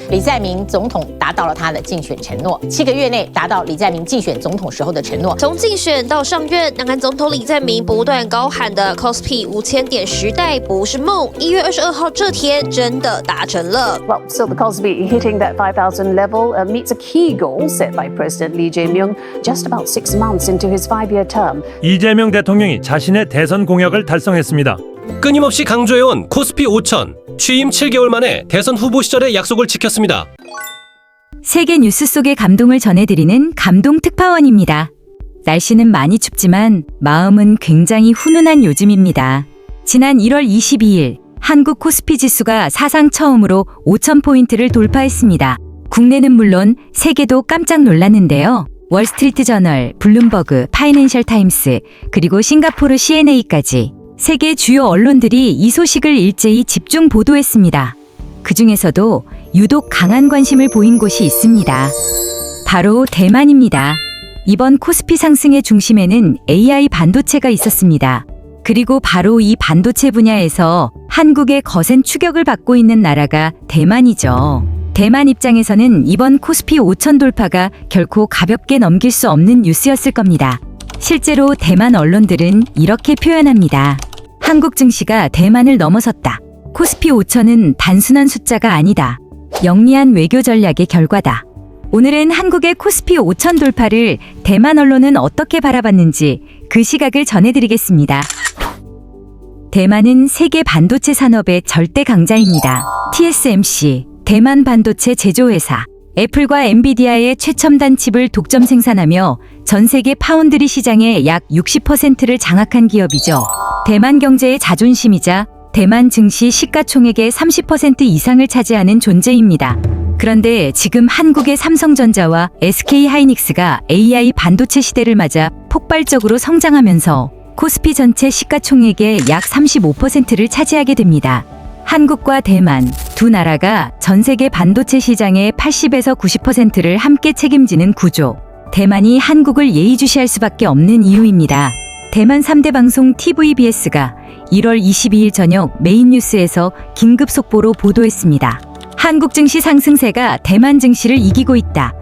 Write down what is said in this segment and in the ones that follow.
李在明总统达到了他的竞选承诺，7个月内达到李在明竞选总统时候的承诺。从竞选到上任，南韩总统李在明不断高喊的 KOSPI 5000点时代不是梦，1月22号这天真的达成了。Well, so the KOSPI hitting that 5,000 level meets a key goal set by President Lee Jae-myung just about 6 months into his 5-year term. 이재명 대통령이 자신의 대선 공약을 달성했습니다. 끊임없이 강조해온 코스피 5000, 취임 7개월 만에 대선 후보 시절의 약속을 지켰습니다. 세계 뉴스 속의 감동을 전해드리는 감동 특파원입니다. 날씨는 많이 춥지만 마음은 굉장히 훈훈한 요즘입니다. 지난 1월 22일 한국 코스피 지수가 사상 처음으로 5,000포인트를 돌파했습니다. 국내는 물론 세계도 깜짝 놀랐는데요. 월스트리트 저널, 블룸버그, 파이낸셜 타임스, 그리고 싱가포르 CNA까지 세계 주요 언론들이 이 소식을 일제히 집중 보도했습니다. 그 중에서도 유독 강한 관심을 보인 곳이 있습니다. 바로 대만입니다. 이번 코스피 상승의 중심에는 AI 반도체가 있었습니다. 그리고 바로 이 반도체 분야에서 한국의 거센 추격을 받고 있는 나라가 대만이죠. 대만 입장에서는 이번 코스피 5000 돌파가 결코 가볍게 넘길 수 없는 뉴스였을 겁니다. 실제로 대만 언론들은 이렇게 표현합니다. 한국 증시가 대만을 넘어섰다. 코스피 5000은 단순한 숫자가 아니다. 영리한 외교 전략의 결과다. 오늘은 한국의 코스피 5000 돌파를 대만 언론은 어떻게 바라봤는지 그 시각을 전해드리겠습니다. 대만은 세계 반도체 산업의 절대 강자입니다. TSMC, 대만 반도체 제조회사, 애플과 엔비디아의 최첨단 칩을 독점 생산하며 전 세계 파운드리 시장의 약 60%를 장악한 기업이죠. 대만 경제의 자존심이자 대만 증시 시가총액의 30% 이상을 차지하는 존재입니다. 그런데 지금 한국의 삼성전자와 SK하이닉스가 AI 반도체 시대를 맞아 폭발적으로 성장하면서 코스피 전체 시가총액의 약 35%를 차지하게 됩니다. 한국과 대만 두 나라가 전 세계 반도체 시장의 80에서 90%를 함께 책임지는 구조. 대만이 한국을 예의주시할 수밖에 없는 이유입니다. 대만 3대 방송 TVBS가 1월 22일 저녁 메인 뉴스에서 긴급 속보로 보도했습니다. 한국 증시 상승세가 대만 증시를 이기고 있다.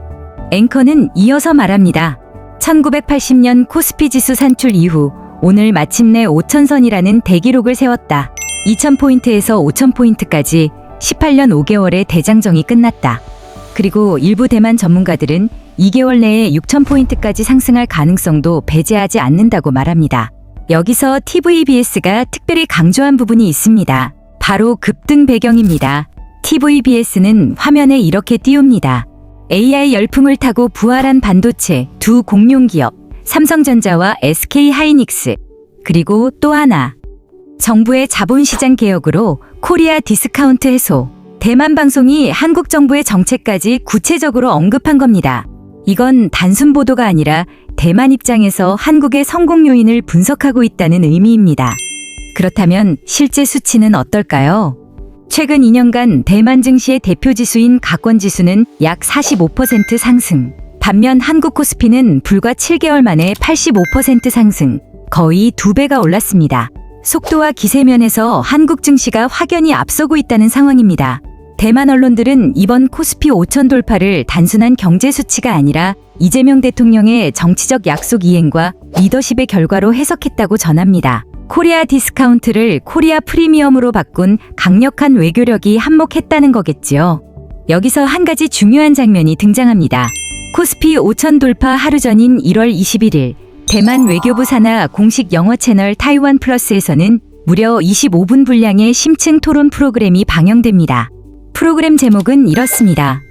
앵커는 이어서 말합니다. 1980년 코스피 지수 산출 이후 오늘 마침내 5,000선이라는 대기록을 세웠다. 2,000포인트에서 5,000포인트까지 18년 5개월의 대장정이 끝났다. 그리고 일부 대만 전문가들은 2개월 내에 6,000포인트까지 상승할 가능성도 배제하지 않는다고 말합니다. 여기서 TVBS가 특별히 강조한 부분이 있습니다. 바로 급등 배경입니다. TVBS는 화면에 이렇게 띄웁니다. AI 열풍을 타고 부활한 반도체 두 공룡 기업 삼성전자와 SK하이닉스, 그리고 또 하나 정부의 자본시장 개혁으로 코리아 디스카운트 해소. 대만 방송이 한국 정부의 정책까지 구체적으로 언급한 겁니다. 이건 단순 보도가 아니라 대만 입장에서 한국의 성공 요인을 분석하고 있다는 의미입니다. 그렇다면 실제 수치는 어떨까요? 최근 2년간 대만 증시의 대표 지수인 가권 지수는 약 45% 상승. 반면 한국 코스피는 불과 7개월 만에 85% 상승. 거의 2배가 올랐습니다. 속도와 기세면에서 한국 증시가 확연히 앞서고 있다는 상황입니다. 대만 언론들은 이번 코스피 5000 돌파를 단순한 경제 수치가 아니라 이재명 대통령의 정치적 약속 이행과 리더십의 결과로 해석했다고 전합니다. 코리아 디스카운트를 코리아 프리미엄으로 바꾼 강력한 외교력이 한몫했다는 거겠지요. 여기서 한 가지 중요한 장면이 등장합니다. 코스피 5000 돌파 하루 전인 1월 21일 대만 외교부 산하 공식 영어 채널 타이완 플러스에서는 무려 25분 분량의 심층 토론 프로그램이 방영됩니다. 프로그램 제목은 이렇습니다.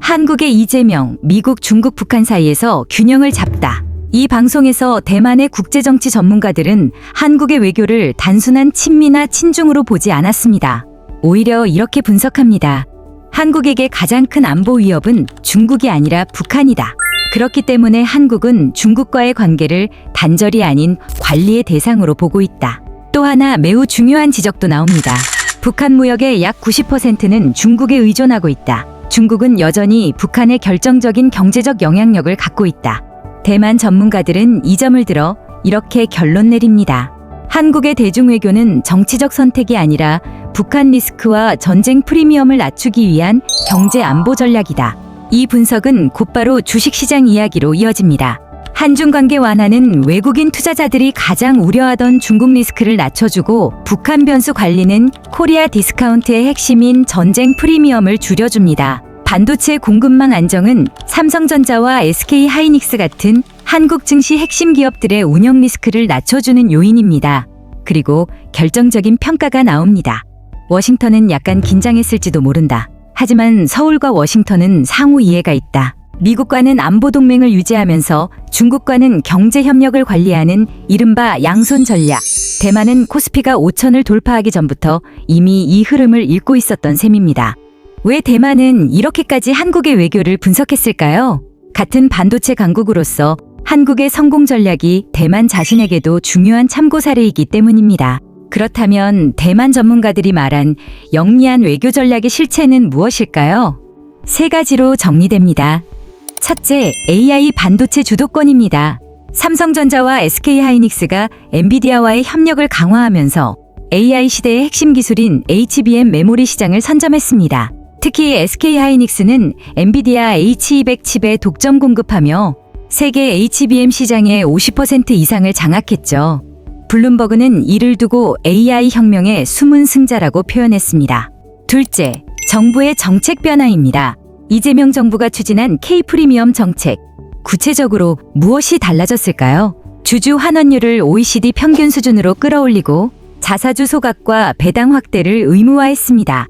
한국의 이재명, 미국, 중국, 북한 사이에서 균형을 잡다. 이 방송에서 대만의 국제정치 전문가들은 한국의 외교를 단순한 친미나 친중으로 보지 않았습니다. 오히려 이렇게 분석합니다. 한국에게 가장 큰 안보 위협은 중국이 아니라 북한이다. 그렇기 때문에 한국은 중국과의 관계를 단절이 아닌 관리의 대상으로 보고 있다. 또 하나 매우 중요한 지적도 나옵니다. 북한 무역의 약 90%는 중국에 의존하고 있다. 중국은 여전히 북한의 결정적인 경제적 영향력을 갖고 있다. 대만 전문가들은 이 점을 들어 이렇게 결론 내립니다. 한국의 대중외교는 정치적 선택이 아니라 북한 리스크와 전쟁 프리미엄을 낮추기 위한 경제 안보 전략이다. 이 분석은 곧바로 주식시장 이야기로 이어집니다. 한중 관계 완화는 외국인 투자자들이 가장 우려하던 중국 리스크를 낮춰주고 북한 변수 관리는 코리아 디스카운트의 핵심인 전쟁 프리미엄을 줄여줍니다. 반도체 공급망 안정은 삼성전자와 SK 하이닉스 같은 한국 증시 핵심 기업들의 운영 리스크를 낮춰주는 요인입니다. 그리고 결정적인 평가가 나옵니다. 워싱턴은 약간 긴장했을지도 모른다. 하지만 서울과 워싱턴은 상호 이해가 있다. 미국과는 안보 동맹을 유지하면서 중국과는 경제 협력을 관리하는 이른바 양손 전략. 대만은 코스피가 5천을 돌파하기 전부터 이미 이 흐름을 읽고 있었던 셈입니다. 왜 대만은 이렇게까지 한국의 외교를 분석했을까요? 같은 반도체 강국으로서 한국의 성공 전략이 대만 자신에게도 중요한 참고 사례이기 때문입니다. 그렇다면 대만 전문가들이 말한 영리한 외교 전략의 실체는 무엇일까요? 세 가지로 정리됩니다. 첫째, AI 반도체 주도권입니다. 삼성전자와 SK 하이닉스가 엔비디아와의 협력을 강화하면서 AI 시대의 핵심 기술인 HBM 메모리 시장을 선점했습니다. 특히 SK 하이닉스는 엔비디아 H200 칩에 독점 공급하며 세계 HBM 시장의 50% 이상을 장악했죠. 블룸버그는 이를 두고 AI 혁명의 숨은 승자라고 표현했습니다. 둘째, 정부의 정책 변화입니다. 이재명 정부가 추진한 K-프리미엄 정책. 구체적으로 무엇이 달라졌을까요? 주주 환원율을 OECD 평균 수준으로 끌어올리고 자사주 소각과 배당 확대를 의무화했습니다.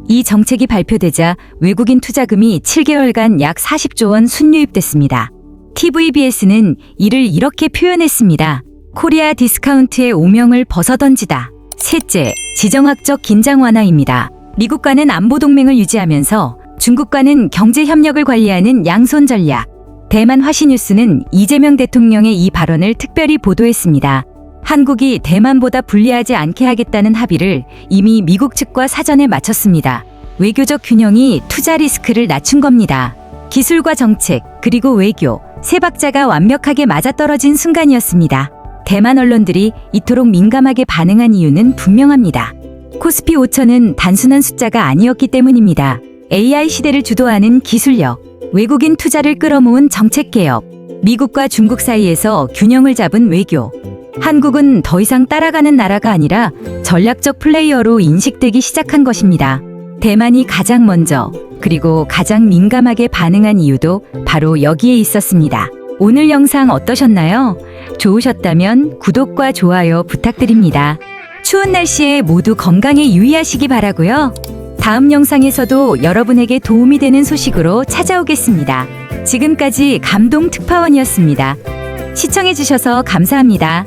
이 정책이 발표되자 외국인 투자금이 7개월간 약 40조 원 순유입됐습니다. TVBS는 이를 이렇게 표현했습니다. 코리아 디스카운트의 오명을 벗어던지다. 셋째, 지정학적 긴장 완화입니다. 미국과는 안보 동맹을 유지하면서 중국과는 경제 협력을 관리하는 양손 전략. 대만 화시뉴스는 이재명 대통령의 이 발언을 특별히 보도했습니다. 한국이 대만보다 불리하지 않게 하겠다는 합의를 이미 미국 측과 사전에 마쳤습니다. 외교적 균형이 투자 리스크를 낮춘 겁니다. 기술과 정책, 그리고 외교, 세 박자가 완벽하게 맞아떨어진 순간이었습니다. 대만 언론들이 이토록 민감하게 반응한 이유는 분명합니다. 코스피 5천은 단순한 숫자가 아니었기 때문입니다. AI 시대를 주도하는 기술력, 외국인 투자를 끌어모은 정책 개혁, 미국과 중국 사이에서 균형을 잡은 외교. 한국은 더 이상 따라가는 나라가 아니라 전략적 플레이어로 인식되기 시작한 것입니다. 대만이 가장 먼저, 그리고 가장 민감하게 반응한 이유도 바로 여기에 있었습니다. 오늘 영상 어떠셨나요? 좋으셨다면 구독과 좋아요 부탁드립니다. 추운 날씨에 모두 건강에 유의하시기 바라고요. 다음 영상에서도 여러분에게 도움이 되는 소식으로 찾아오겠습니다. 지금까지 감동 특파원이었습니다. 시청해주셔서 감사합니다.